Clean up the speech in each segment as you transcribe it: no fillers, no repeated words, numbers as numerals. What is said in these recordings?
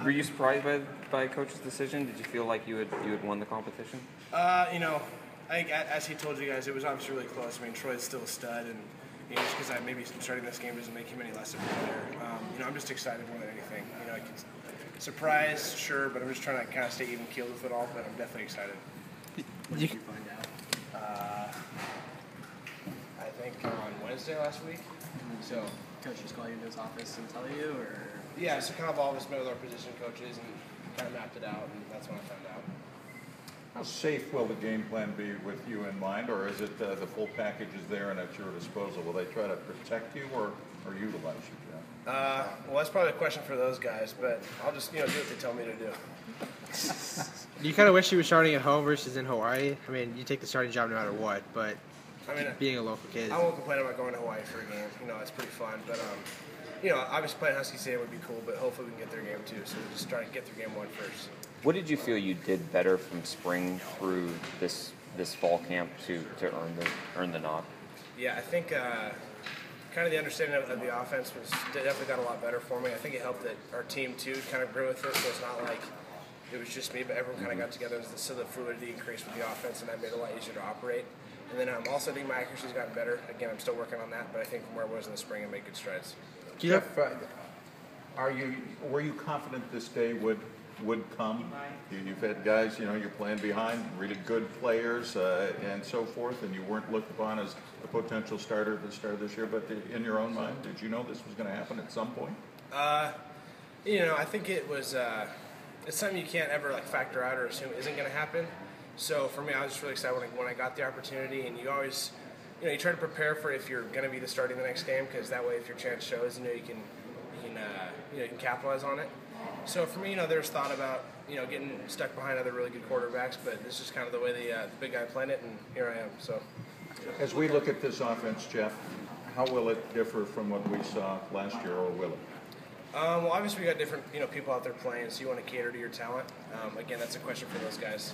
Were you surprised by Coach's decision? Did you feel like you had won the competition? You know, I think as he told you guys, it was obviously really close. I mean, Troy's still a stud, and just because I maybe starting this game doesn't make him any less of a player. I'm just excited more than anything. Surprised, sure, but I'm just trying to kind of stay even keeled with it all. But I'm definitely excited. When did you find out? I think on Wednesday last week. So, Coach just call you into his office and tell you, or? Yeah, so kind of all of us met with our position coaches and kind of mapped it out, and that's when I found out. How safe will the game plan be with you in mind, or is it the full package is there and at your disposal? Will they try to protect you or utilize you, Jeff? Well, that's probably a question for those guys, but I'll just do what they tell me to do. Do you kind of wish you were starting at home versus in Hawaii? I mean, you take the starting job no matter what, but being a local kid. I won't complain about going to Hawaii for a game. It's pretty fun, but obviously playing Husky Stadium would be cool, but hopefully we can get their game too. So we'll just try to get through game one first. What did you feel you did better from spring through this fall camp to earn the nod? Yeah, I think kind of the understanding of the offense was definitely got a lot better for me. I think it helped that our team too kind of grew with it, so it's not like it was just me, but everyone kind of got together, so the fluidity increased with the offense, and that made it a lot easier to operate. And then also I think my accuracy's gotten better. Again, I'm still working on that, but I think from where I was in the spring, I made good strides. Jeff, were you confident this day would come? You've had guys, you're playing behind really good players and so forth, and you weren't looked upon as a potential starter at the start of this year, but in your own mind, did you know this was going to happen at some point? I think it was it's something you can't ever factor out or assume isn't going to happen. So for me, I was just really excited when I got the opportunity, and you always, you try to prepare for if you're going to be the starting the next game, because that way, if your chance shows, you can capitalize on it. So for me, there's thought about getting stuck behind other really good quarterbacks, but this is kind of the way the big guy planned it, and here I am. So as we look at this offense, Jeff, how will it differ from what we saw last year, or will it? Well, obviously we got different people out there playing, so you want to cater to your talent. Again, that's a question for those guys.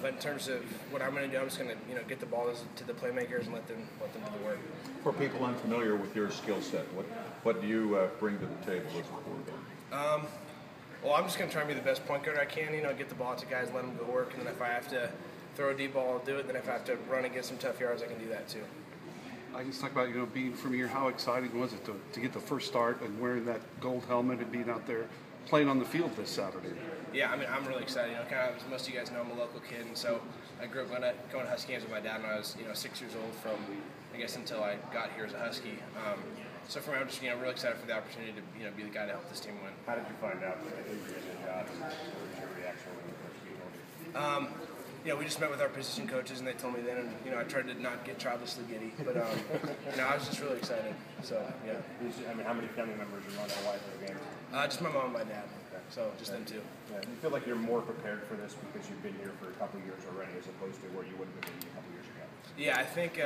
But in terms of what I'm going to do, I'm just going to get the ball to the playmakers and let them do the work. For people unfamiliar with your skill set, what do you bring to the table as a quarterback? Well, I'm just going to try and be the best point guard I can. Get the ball to guys, let them go work, and then if I have to throw a deep ball, I'll do it. And then if I have to run and get some tough yards, I can do that too. I just talk about being from here. How exciting was it to get the first start and wearing that gold helmet and being out there playing on the field this Saturday? Yeah, I'm really excited. Kind of as most of you guys know, I'm a local kid, and so I grew up going to Husky games with my dad when I was 6 years old. From until I got here as a Husky. So for me, I'm just really excited for the opportunity to be the guy to help this team win. How did you find out that you were getting a job? What was your reaction when you first came over? We just met with our position coaches, and they told me then, and I tried to not get childishly giddy, but I was just really excited. So yeah. How many family members are on Hawaii for the game? Just my mom and my dad. So just them two. Yeah. Do you feel like you're more prepared for this because you've been here for a couple of years already, as opposed to where you would have been a couple of years ago? Yeah, I think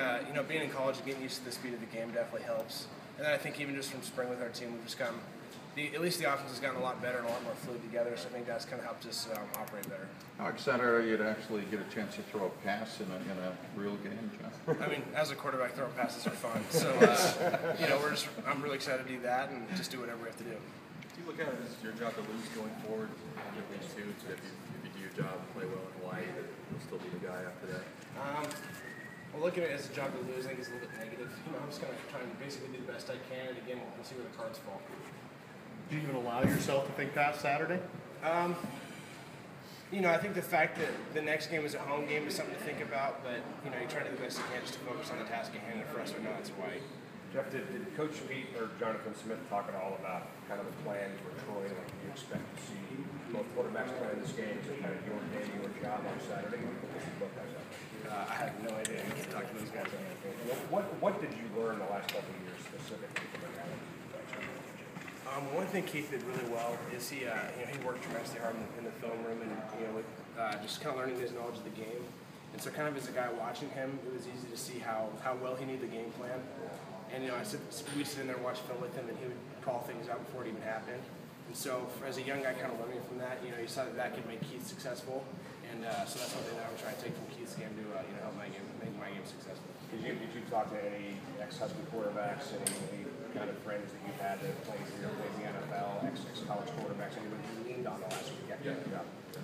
being in college and getting used to the speed of the game definitely helps. And then I think even just from spring with our team, we've just gotten at least the offense has gotten a lot better and a lot more fluid together. So I think that's kind of helped us operate better. How excited are you to actually get a chance to throw a pass in a real game, Jeff? As a quarterback, throwing passes are fun. So I'm really excited to do that and just do whatever we have to do. Do you look at it as your job to lose going forward? You lose too, so if you do your job and play well in Hawaii, that you'll still be the guy after that? Well, looking at it as a job to lose, I think is a little bit negative. I'm just going to try and basically do the best I can, and again, we'll see where the cards fall. Do you even allow yourself to think past Saturday? I think the fact that the next game is a home game is something to think about, but you try to do the best you can just to focus on the task at hand, and for us, we know it's Hawaii. Jeff, did Coach Pete or Jonathan Smith talk at all about kind of the plan for Troy? Like, do you expect to see both quarterbacks play in this game? So kind of your day, your job on Saturday? I have no idea. I can't talk to those guys. What did you learn the last couple of years specifically from the one thing Keith did really well is he worked tremendously hard in the film room, and just kind of learning his knowledge of the game. And so, kind of as a guy watching him, it was easy to see how well he knew the game plan. And we'd sit in there and watch film with him, and he would call things out before it even happened. And so, as a young guy, kind of learning from that, you saw that could make Keith successful. And so that's something that I'm trying to take from Keith's game to help make my game successful. Did you talk to any ex-Husky quarterbacks, any kind of friends that you've had that played in the NFL, ex-college quarterbacks, anybody you leaned on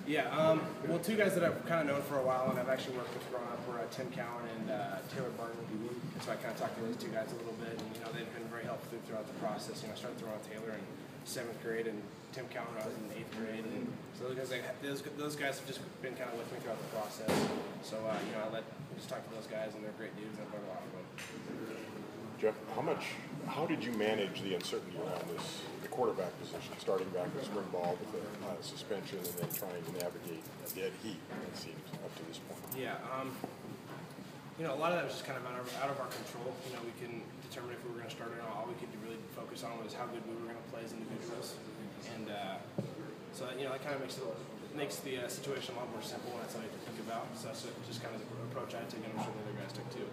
Yeah, well, two guys that I've kind of known for a while and I've actually worked with growing up were Tim Cowan and Taylor Barton. So I kind of talked to those two guys a little bit, and they've been very helpful throughout the process. I started throwing out Taylor in 7th grade and Tim Cowan when I was in 8th grade, and so those guys have just been kind of with me throughout the process. So I just talk to those guys, and they're great dudes. I've learned a lot from them. Jeff, how did you manage the uncertainty around the quarterback position, starting back with spring ball with the suspension and then trying to navigate a dead heat, it seems, up to this point? Yeah, a lot of that was just kind of out of our control. We couldn't determine if we were going to start or not. All we could really focus on was how good we were going to play as individuals. And so that kind of makes the situation a lot more simple, and that's all you have to think about. So that's just kind of the approach I took, and I'm sure the other guys took too.